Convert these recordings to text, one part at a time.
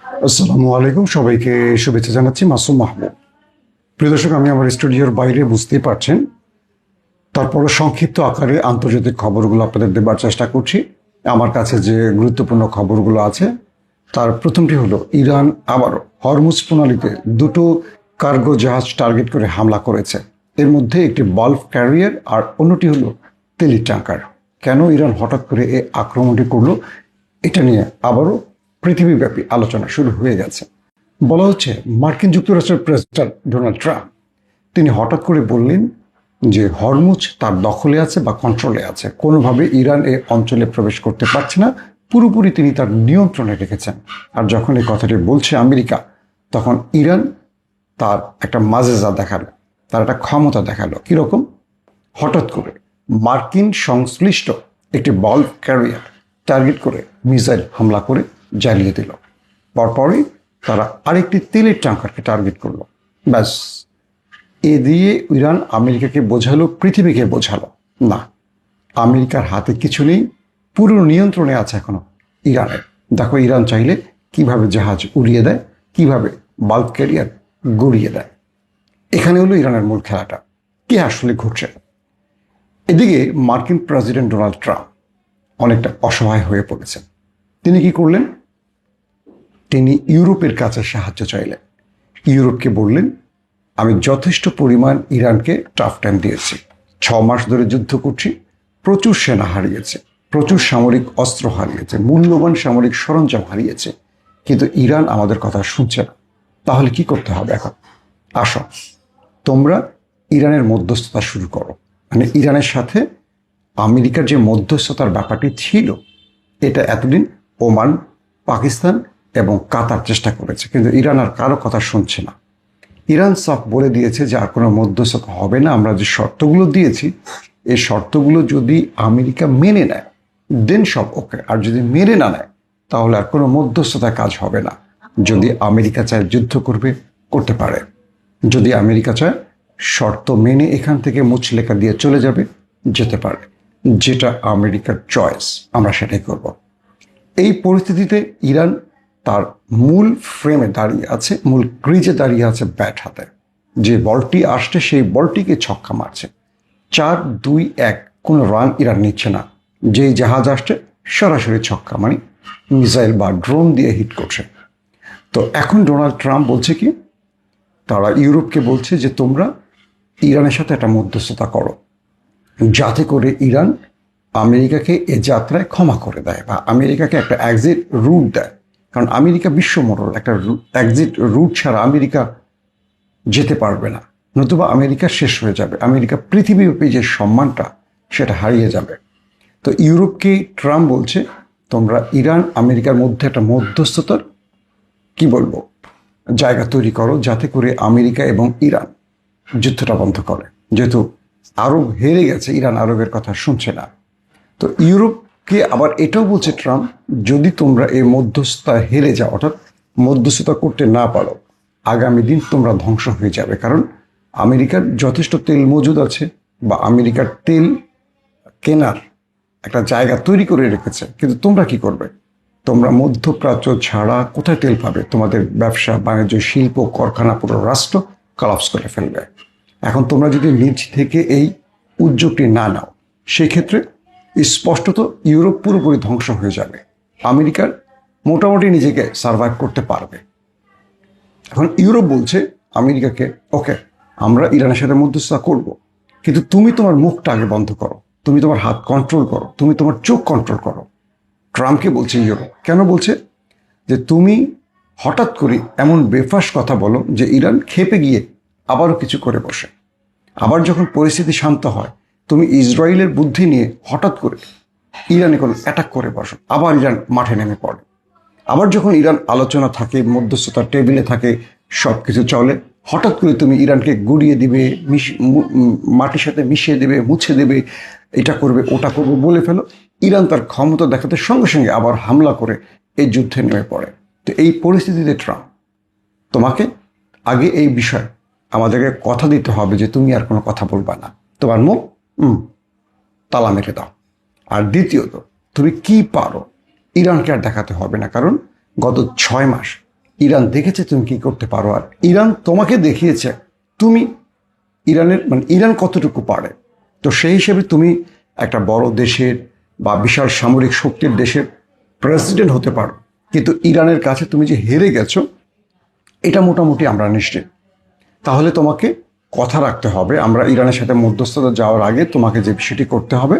আসসালামু আলাইকুম, সবাইকে শুভেচ্ছা জানাচ্ছি। মাসুম মাহবুব। প্রিয় দর্শক, আমি আমার স্টুডিওর বাইরে, বুঝতেই পারছেন, তারপরে সংক্ষিপ্ত আকারে আন্তর্জাতিক খবরগুলো আপনাদের দেবার চেষ্টা করছি। আমার কাছে যে গুরুত্বপূর্ণ খবরগুলো আছে তার প্রথমটি হলো, ইরান আবারও হরমুজ প্রণালীতে দুটো কার্গো জাহাজ টার্গেট করে হামলা করেছে। এর মধ্যে একটি বাল্ক ক্যারিয়ার আর অন্যটি হলো তেলের ট্যাঙ্কার। কেন ইরান হঠাৎ করে এই আক্রমণটি করলো, এটা নিয়ে আবারও পৃথিবীব্যাপী আলোচনা শুরু হয়ে গেছে। বলা হচ্ছে মার্কিন যুক্তরাষ্ট্রের প্রেসিডেন্ট ডোনাল্ড ট্রাম্প তিনি হঠাৎ করে বললেন যে হরমুজ তার দখলে আছে বা কন্ট্রোলে আছে, কোনোভাবে ইরান এই অঞ্চলে প্রবেশ করতে পারছে না, পুরোপুরি তিনি তার নিয়ন্ত্রণে রেখেছেন। আর যখন এই কথাটি বলছে আমেরিকা, তখন ইরান তার একটা মাজেজা দেখালো, তার একটা ক্ষমতা দেখালো। কিরকম? হঠাৎ করে মার্কিন সংশ্লিষ্ট একটি বাল্ক ক্যারিয়ার টার্গেট করে মিসাইল হামলা করে জ্বালিয়ে দিল। পরপরই তারা আরেকটি তেলের ট্যাঙ্কারকে টার্গেট করলো। ব্যাস, এ দিয়ে ইরান আমেরিকাকে বোঝালো, পৃথিবীকে বোঝালো, না, আমেরিকার হাতে কিছু নেই, পুরো নিয়ন্ত্রণে আছে এখনো ইরানের। দেখো ইরান চাইলে কিভাবে জাহাজ উড়িয়ে দেয়, কিভাবে বাল্ক ক্যারিয়ার গড়িয়ে দেয়। এখানে হলো ইরানের মূল খেলাটা। কি আসলে ঘটছে? এদিকে মার্কিন প্রেসিডেন্ট ডোনাল্ড ট্রাম্প অনেকটা অসহায় হয়ে পড়েছেন। তিনি কি করলেন? তিনি ইউরোপের কাছে সাহায্য চাইলেন। ইউরোপকে বললেন, আমি যথেষ্ট পরিমাণ ইরানকে টাফ টাইম দিয়েছি, 6 মাস ধরে যুদ্ধ করছি, প্রচুর সেনা হারিয়েছে, প্রচুর সামরিক অস্ত্র হারিয়েছে, মূল্যবান সামরিক সরঞ্জাম হারিয়েছে, কিন্তু ইরান আমাদের কথা শুনছে না। তাহলে কি করতে হবে এখন? আসো, তোমরা ইরানের মধ্যস্থতা শুরু করো। মানে ইরানের সাথে আমেরিকার যে মধ্যস্থতার ব্যাপারটি ছিল, এটা এতদিন ওমান, পাকিস্তান এবং কাতার চেষ্টা করেছে, কিন্তু ইরান আর কারো কথা শুনছে না। ইরান সব বলে দিয়েছে যে আর কোনো মধ্যস্থতা হবে না, আমরা যে শর্তগুলো দিয়েছি এই শর্তগুলো যদি আমেরিকা মেনে নেয় দেন সব ওকে, আর যদি মেনে না নেয় তাহলে আর কোনো মধ্যস্থতায় কাজ হবে না। যদি আমেরিকা চায় যুদ্ধ করবে, করতে পারে। যদি আমেরিকা চায় শর্ত মেনে এখান থেকে মুচলেখা দিয়ে চলে যাবে, যেতে পারে। যেটা আমেরিকার চয়েস, আমরা সেটাই করব। এই পরিস্থিতিতে ইরান তার মূল ফ্রেমে দাঁড়িয়ে আছে, মূল ক্রিজে দাঁড়িয়ে আছে ব্যাট হাতে। যে বলটি আসছে সেই বলটিকে ছক্কা মারছে। 4-2-1, কোনো রান ইরান নিচ্ছে না। যেই জাহাজ আসছে সরাসরি ছক্কা, মানে মিসাইল বা ড্রোন দিয়ে হিট করছে। তো এখন ডোনাল্ড ট্রাম্প বলছে কি, তারা ইউরোপকে বলছে যে তোমরা ইরানের সাথে একটা মধ্যস্থতা করো, যাতে করে ইরান আমেরিকাকে এ যাত্রায় ক্ষমা করে দেয় বা আমেরিকাকে একটা এক্সিট রুট দেয়। কারণ আমেরিকা বিশ্বমোড়ল, একটা এক্সিট রুট ছাড়া আমেরিকা যেতে পারবে না, নতুবা আমেরিকা শেষ হয়ে যাবে। আমেরিকা পৃথিবীব্যাপী যে সম্মানটা সেটা হারিয়ে যাবে। তো ইউরোপকে ট্রাম্প বলছে, তোমরা ইরান আমেরিকার মধ্যে একটা মধ্যস্থতার কি বলবো জায়গা তৈরি করো, যাতে করে আমেরিকা এবং ইরান যুদ্ধটা বন্ধ করে। যেহেতু আরব হেরে গেছে, ইরান আরবের কথা শুনছে না। তো ইউরোপকে আবার এটাও বলছে ট্রাম্প, যদি তোমরা এই মধ্যস্থতা হেরে যাও, অর্থাৎ মধ্যস্থতা করতে না পারো, আগামী দিন তোমরা ধ্বংস হয়ে যাবে। কারণ আমেরিকার যথেষ্ট তেল মজুদ আছে, বা আমেরিকার তেল কেনার একটা জায়গা তৈরি করে রেখেছে, কিন্তু তোমরা কি করবে? তোমরা মধ্যপ্রাচ্য ছাড়া কোথায় তেল পাবে? তোমাদের ব্যবসা বাণিজ্য, শিল্প, কারখানা, পুরো রাষ্ট্র কলাপস করে ফেলবে। এখন তোমরা যদি নিজ থেকে এই উদ্যোগটি না নাও, সেক্ষেত্রে স্পষ্টত ইউরোপ পুরোপুরি ধ্বংস হয়ে যাবে। আমেরিকার মোটামুটি নিজেকে সার্ভাইভ করতে পারবে। এখন ইউরোপ বলছে আমেরিকাকে, ওকে, আমরা ইরানের সাথে মধ্যস্থতা করব, কিন্তু তুমি তোমার মুখটা আগে বন্ধ করো, তুমি তোমার হাত কন্ট্রোল করো, তুমি তোমার চোখ কন্ট্রোল করো। ট্রাম্পকে বলছে ইউরোপ। কেন বলছে? যে তুমি হঠাৎ করে এমন বেফাস কথা বলো যে ইরান খেপে গিয়ে আবারও কিছু করে বসে। আবার যখন পরিস্থিতি শান্ত হয়, তুমি ইসরায়েলের বুদ্ধি নিয়ে হঠাৎ করে ইরানে কোনো অ্যাটাক করে বসো, আবার ইরান মাঠে নেমে পড়ে। আবার যখন ইরান আলোচনা থাকে, মধ্যস্থতার টেবিলে থাকে, সব কিছু চলে, হঠাৎ করে তুমি ইরানকে গুড়িয়ে দিবে, মাটির সাথে মিশিয়ে দেবে, মুছে দেবে, এটা করবে ওটা করবে বলে ফেলো। ইরান তার ক্ষমতা দেখাতে সঙ্গে সঙ্গে আবার হামলা করে এই যুদ্ধে নেমে পড়ে। তো এই পরিস্থিতিতে ট্রাম্প, তোমাকে আগে এই বিষয় আমাদেরকে কথা দিতে হবে যে তুমি আর কোনো কথা বলবা না, তোমার মুখ তালা মেরে দাও। আর দ্বিতীয়ত, তুমি কি পারো ইরানকে আর দেখাতে হবে না, কারণ গত 6 মাস ইরান দেখেছে তুমি কি করতে পারো, আর ইরান তোমাকে দেখিয়েছে তুমি ইরান কতটুকু পারে। তো সেই হিসেবে তুমি একটা বড় দেশের বা বিশাল সামরিক শক্তির দেশের প্রেসিডেন্ট হতে পারো, কিন্তু ইরানের কাছে তুমি যে হেরে গেছো এটা মোটামুটি আমরা নিশ্চিত। তাহলে তোমাকে কথা রাখতে হবে। আমরা ইরানের সাথে মধ্যস্থতা যাওয়ার আগে তোমাকে যে বিষয়টি করতে হবে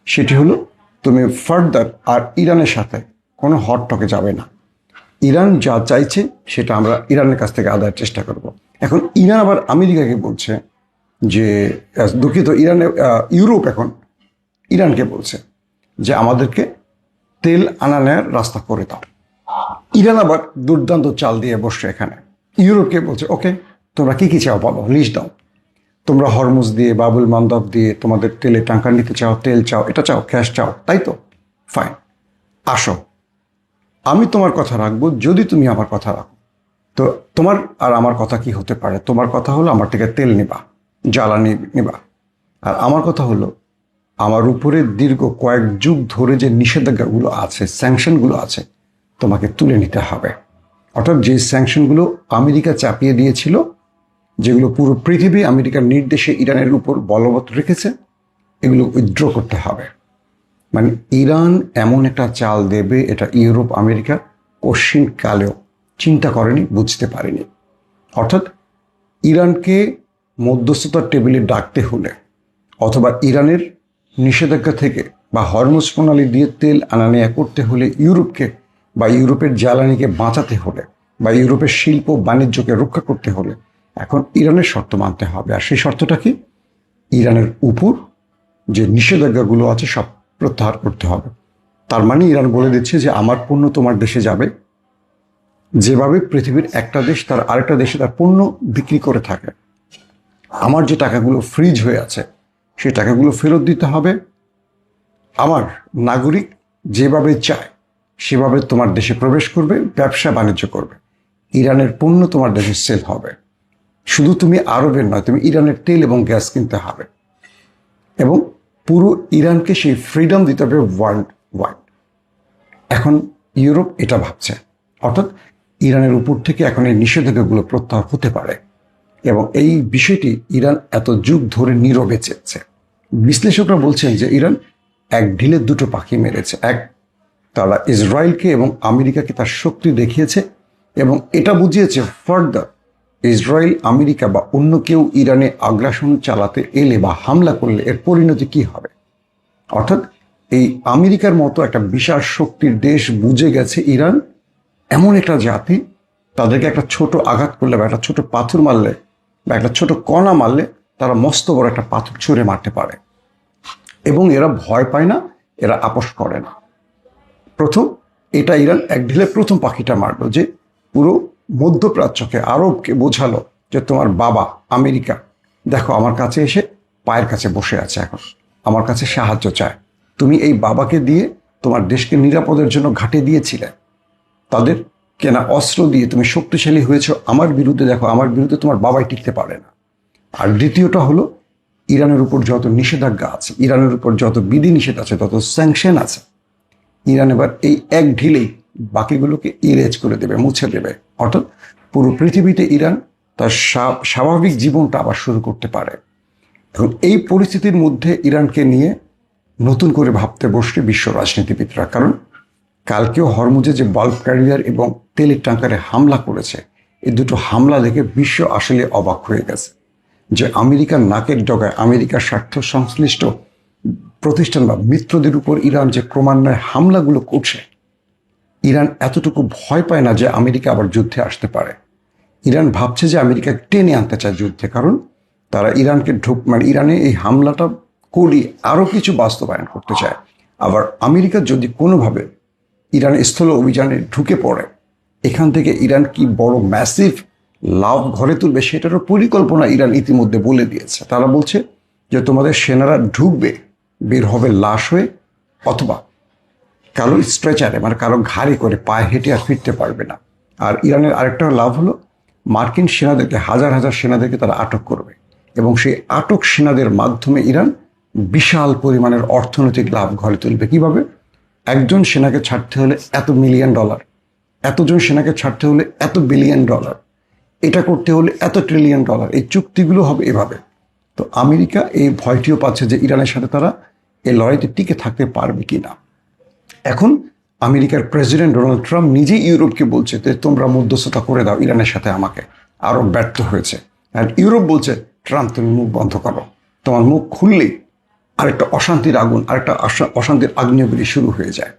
সেটি হলো তুমি ফার্দার আর ইরানের সাথে কোনো হট টকে যাবে না। ইরান যা চাইছে সেটা আমরা ইরানের কাছ থেকে আদায়ের চেষ্টা করব। এখন ইরান আবার আমেরিকাকে বলছে যে দুঃখিত, ইউরোপ এখন ইরানকে বলছে যে আমাদেরকে তেল আনা নেয়ার রাস্তা করে দাও। ইরান আবার দুর্দান্ত চাল দিয়ে বসছে এখানে। ইউরোপকে বলছে ওকে, তোমরা কি কি চাও বলো, লিস্ট দাও। তোমরা হরমুজ দিয়ে, বাবুল মান্দাব দিয়ে তোমাদের তেলে ট্যাঙ্কার নিতে চাও, তেল চাও, এটা চাও, ক্যাশ চাও, তাই তো? ফাইন, আসো, আমি তোমার কথা রাখবো যদি তুমি আমার কথা রাখো। তো তোমার আর আমার কথা কি হতে পারে? তোমার কথা হলো আমার থেকে তেল নিবা, জ্বালানি নিবা, আর আমার কথা হলো আমার উপরে দীর্ঘ কয়েক যুগ ধরে যে নিষেধাজ্ঞাগুলো আছে, স্যাংশনগুলো আছে, তোমাকে তুলে নিতে হবে। অর্থাৎ যে স্যাংশনগুলো আমেরিকা চাপিয়ে দিয়েছিল, যেগুলো পুরো পৃথিবী আমেরিকার নির্দেশে ইরানের উপর বলবৎ রেখেছে, এগুলো উইথড্র করতে হবে। মানে ইরান এমন একটা চাল দেবে, এটা ইউরোপ আমেরিকা কশিনকালেও চিন্তা করেনি, বুঝতে পারেনি। অর্থাৎ ইরানকে মধ্যস্থতার টেবিলে ডাকতে হলে, অথবা ইরানের নিষেধাজ্ঞা থেকে বা হরমুজ প্রণালী দিয়ে তেল আনা নেয়া করতে হলে, ইউরোপকে বা ইউরোপের জ্বালানিকে বাঁচাতে হলে, বা ইউরোপের শিল্প বাণিজ্যকে রক্ষা করতে হলে এখন ইরানের শর্ত মানতে হবে। আর সেই শর্তটা কি? ইরানের উপর যে নিষেধাজ্ঞাগুলো আছে সব প্রত্যাহার করতে হবে। তার মানে ইরান বলে দিচ্ছে যে আমার পণ্য তোমার দেশে যাবে, যেভাবে পৃথিবীর একটা দেশ তার আরেকটা দেশে তার পণ্য বিক্রি করে থাকে, আমার যে টাকাগুলো ফ্রিজ হয়ে আছে সেই টাকাগুলো ফেরত দিতে হবে। আমার নাগরিক যেভাবে চায় সেভাবে তোমার দেশে প্রবেশ করবে, ব্যবসা বাণিজ্য করবে, ইরানের পণ্য তোমার দেশে সেল হবে। শুধু তুমি আরবের নয়, তুমি ইরানের তেল এবং গ্যাস কিনতে হবে, এবং পুরো ইরানকে সেই ফ্রিডম দিতে হবে ওয়ার্ল্ড ওয়াইড। এখন ইউরোপ এটা ভাবছে, অর্থাৎ ইরানের উপর থেকে এখন এই নিষেধাজ্ঞাগুলো প্রত্যাহার হতে পারে, এবং এই বিষয়টি ইরান এত যুগ ধরে নীরবে চেয়েছে। বিশ্লেষকরা বলছেন যে ইরান এক ঢিলে দুটো পাখি মেরেছে। এক, তারা ইসরায়েলকে এবং আমেরিকাকে তার শক্তি দেখিয়েছে, এবং এটা বুঝিয়েছে ফার্দার ইসরায়েল, আমেরিকা বা অন্য কেউ ইরানে আগ্রাসন চালাতে এলে বা হামলা করলে এর পরিণতি কি হবে। অর্থাৎ এই আমেরিকার মতো একটা বিশাল শক্তির দেশ বুঝে গেছে ইরান এমন একটা জাতি, তাদেরকে একটা ছোট আঘাত করলে বা একটা ছোট পাথর মারলে বা একটা ছোট কণা মারলে তারা মস্ত বড় একটা পাথর ছুঁড়ে মারতে পারে, এবং এরা ভয় পায় না, এরা আপোষ করে না। প্রথম এটা ইরান এক ঢিলে প্রথম পাখিটা মারলো, যে পুরো মধ্যপ্রাচ্যকে, আরবকে বোঝালো যে তোমার বাবা আমেরিকা দেখো আমার কাছে এসে পায়ের কাছে বসে আছে, এখন আমার কাছে সাহায্য চায়। তুমি এই বাবাকে দিয়ে তোমার দেশকে নিরাপদের জন্য ঘাটে দিয়েছিলে, তাদের কেনা অস্ত্র দিয়ে তুমি শক্তিশালী হয়েছ আমার বিরুদ্ধে, দেখো আমার বিরুদ্ধে তোমার বাবাই টিকতে পারে না। আর দ্বিতীয়টা হলো ইরানের উপর যত নিষেধাজ্ঞা আছে, ইরানের উপর যত বিধিনিষেধ আছে, তত স্যাংশন আছে, ইরান এবার এই এক ঢিলেই বাকিগুলোকে ইরেজ করে দেবে, মুছে দেবে। অর্থাৎ পুরো পৃথিবীতে ইরান তার স্বাভাবিক জীবনটা আবার শুরু করতে পারে। এখন এই পরিস্থিতির মধ্যে ইরানকে নিয়ে নতুন করে ভাবতে বসছে বিশ্ব রাজনীতিবিদরা। কারণ কালকেও হরমুজে যে বাল্ক ক্যারিয়ার এবং তেলের ট্যাঙ্কারে হামলা করেছে, এই দুটো হামলা দেখে বিশ্ব আসলে অবাক হয়ে গেছে যে আমেরিকার নাকের ডগায় আমেরিকার স্বার্থ সংশ্লিষ্ট প্রতিষ্ঠান বা মিত্রদের উপর ইরান যে ক্রমান্বয়ে হামলাগুলো করছে, ইরান এতটুকু ভয় পায় না যে আমেরিকা আবার যুদ্ধে আসতে পারে। ইরান ভাবছে যে আমেরিকা টেনে আনতে চায় যুদ্ধে, কারণ তারা ইরানকে ইরানে এই হামলাটা করিয়ে আরও কিছু বাস্তবায়ন করতে চায়। আবার আমেরিকা যদি কোনোভাবে ইরান স্থল অভিযানে ঢুকে পড়ে, এখান থেকে ইরান কি বড় ম্যাসিভ লাভ ঘরে তুলবে সেটারও পরিকল্পনা ইরান ইতিমধ্যে বলে দিয়েছে। তারা বলছে যে তোমাদের সেনারা ঢুকবে, বের হবে লাশ হয়ে, অথবা কারো স্ট্রেচারে, কারো ঘাড়ি করে পায়ে হেঁটে আর ফিরতে পারবে না। আর ইরানের আরেকটা লাভ হলো মার্কিন সেনাদেরকে, হাজার হাজার সেনাদেরকে তারা আটক করবে, এবং সেই আটক সেনাদের মাধ্যমে ইরান বিশাল পরিমাণের অর্থনৈতিক লাভ ঘরে তুলবে। কিভাবে? একজন সেনাকে ছাড়তে হলে $1 মিলিয়ন, এতজন সেনাকে ছাড়তে হলে এত বিলিয়ন ডলার, এটা করতে হলে এত ট্রিলিয়ন ডলার, এই চুক্তিগুলো হবে এভাবে। তো আমেরিকা এই ভয়টিও পাচ্ছে যে ইরানের সাথে তারা এই লড়াইতে টিকে থাকতে পারবে কি না। এখন আমেরিকার প্রেসিডেন্ট ডোনাল্ড ট্রাম্প নিজেই ইউরোপকে বলছে যে তোমরা মধ্যস্থতা করে দাও ইরানের সাথে, আমাকে আরও ব্যর্থ হয়েছে। আর ইউরোপ বলছে ট্রাম্প তুমি মুখ বন্ধ করো, তোমার মুখ খুললেই আরেকটা অশান্তির আগুন, আরেকটা অশান্তির আগ্নেয়গিরি শুরু হয়ে যায়।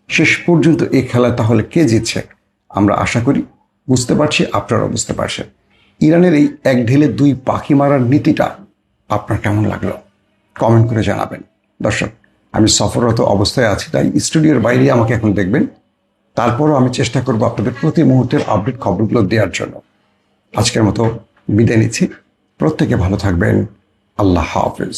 শেষ পর্যন্ত এই খেলায় তাহলে কে জিতছে আমরা আশা করি বুঝতে পারছি, আপনারাও বুঝতে পারছেন। ইরানের এই এক ঢিলে দুই পাখি মারার নীতিটা আপনার কেমন লাগলো কমেন্ট করে জানাবেন। দর্শক, আমি সফররত অবস্থায় আছি, তাই স্টুডিওর বাইরে আমাকে এখন দেখবেন। তারপরও আমি চেষ্টা করব আপনাদের প্রতি মুহূর্তের আপডেট খবরগুলো দেওয়ার জন্য। আজকের মতো বিদায় নিচ্ছি, প্রত্যেকে ভালো থাকবেন। আল্লাহ হাফেজ।